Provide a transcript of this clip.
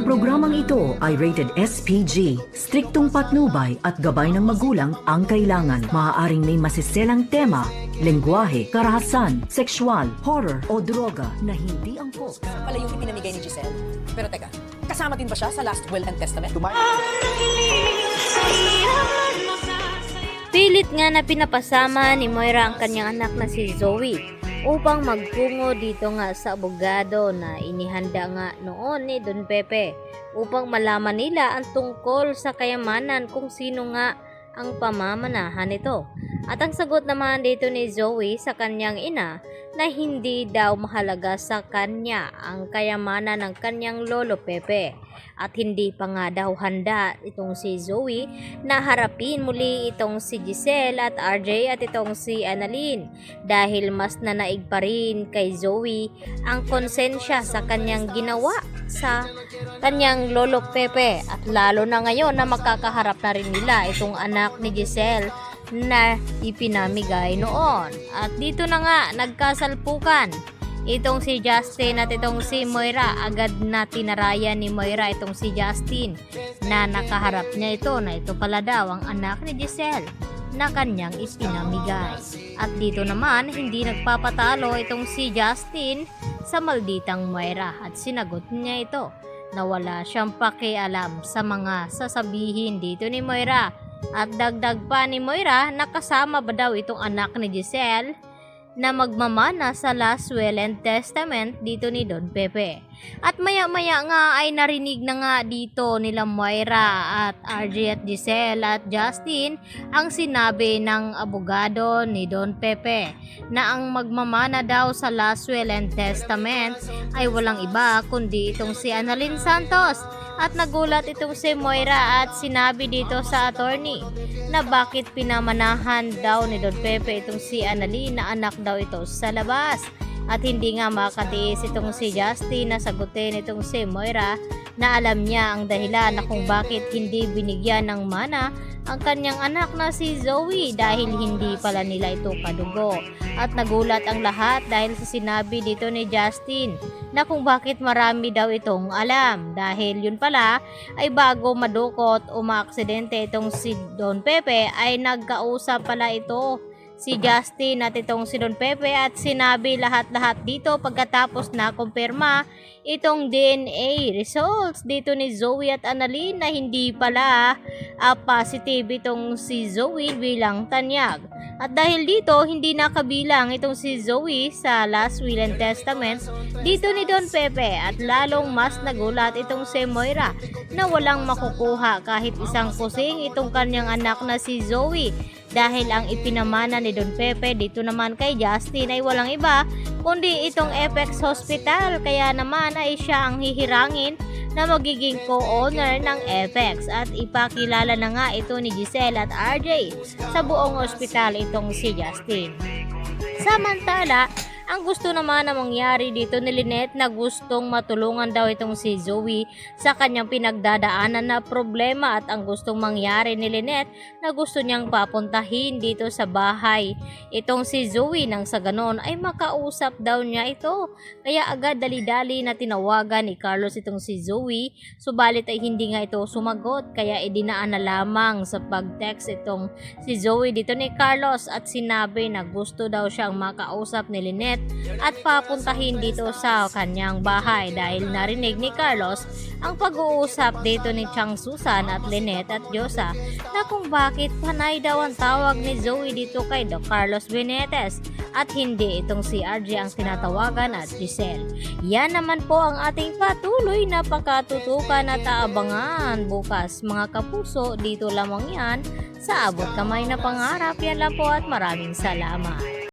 programang ito ay rated SPG. Striktong patnubay at gabay ng magulang ang kailangan. Maaaring may masiselang tema, lengguwahe, karahasan, sexual, horror o droga na hindi angkop. Pala yung ipinamigay ni Giselle. Pero teka, kasama din ba siya sa last will and testament? Pilit nga na pinapasama ni Moira ang kanyang anak na si Zoe upang magtungo dito nga sa abogado na inihanda nga noon ni Don Pepe upang malaman nila ang tungkol sa kayamanan kung sino nga ang pamamanahan nito. At ang sagot naman dito ni Zoe sa kanyang ina na hindi daw mahalaga sa kanya ang kayamanan ng kanyang lolo Pepe. At hindi pa nga daw handa itong si Zoe na harapin muli itong si Giselle at RJ at itong si Annalyn dahil mas nanaig pa rin kay Zoe ang konsensya sa kanyang ginawa sa kanyang lolo Pepe, at lalo na ngayon na makakaharap na rin nila itong anak ni Giselle na ipinamigay noon. At dito na nga nagkasalpukan itong si Justin at itong si Moira. Agad na tinarayan ni Moira itong si Justin na nakaharap niya ito na ito pala daw ang anak ni Giselle na kanyang ipinamigay. At dito naman hindi nagpapatalo itong si Justin sa malditang Moira at sinagot niya ito na wala siyang pakialam sa mga sasabihin dito ni Moira. At dagdag pa ni Moira na kasama ba daw itong anak ni Giselle na magmamana sa last will and testament dito ni Don Pepe. At maya-maya nga ay narinig na nga dito nila Moira at RJ at Giselle at Justin ang sinabi ng abogado ni Don Pepe na ang magmamana daw sa last will and testament ay walang iba kundi itong si Annalyn Santos. At nagulat itong si Moira at sinabi dito sa attorney na bakit pinamanahan daw ni Don Pepe itong si Annalyn na anak daw ito sa labas. At hindi nga makatiis itong si Justin na sagutin itong si Moira na alam niya ang dahilan na kung bakit hindi binigyan ng mana ang kanyang anak na si Zoe dahil hindi pala nila ito kadugo. At nagulat ang lahat dahil sa sinabi dito ni Justin na kung bakit marami daw itong alam dahil yun pala ay bago madukot o maaksidente itong si Don Pepe ay nagkausap pala ito si Justin at itong si Don Pepe at sinabi lahat-lahat dito pagkatapos na kumpirma itong DNA results dito ni Zoe at Annalyn na hindi pala positive itong si Zoe bilang tanyag. At dahil dito hindi nakabilang itong si Zoe sa last will and testament dito ni Don Pepe at lalong mas nagulat itong si Moira na walang makukuha kahit isang kusing itong kanyang anak na si Zoe dahil ang ipinamana ni Don Pepe dito naman kay Justin ay walang iba kundi itong Apex Hospital, kaya naman ay siya ang hihirangin na magiging co-owner ng Apex at ipakilala na nga ito ni Giselle at RJ sa buong ospital itong si Justin. Samantala, ang gusto naman na mangyari dito ni Lynette na gustong matulungan daw itong si Zoe sa kanyang pinagdadaanan na problema at ang gustong mangyari ni Lynette na gusto niyang papuntahin dito sa bahay itong si Zoe nang sa ganon ay makausap daw niya ito. Kaya agad dali-dali na tinawagan ni Carlos itong si Zoe subalit ay hindi nga ito sumagot kaya idinaan na lamang sa pag-text itong si Zoe dito ni Carlos at sinabi na gusto daw siyang makausap ni Lynette at papuntahin dito sa kanyang bahay dahil narinig ni Carlos ang pag-uusap dito ni Chang Susan at Lynette at Josa na kung bakit panay daw ang tawag ni Zoe dito kay Carlos Benetes at hindi itong si RJ ang tinatawagan at Giselle. Yan naman po ang ating patuloy na pagkatutukan at aabangan bukas mga kapuso. Dito lamang yan sa Abot Kamay na Pangarap. Yan lang po at maraming salamat.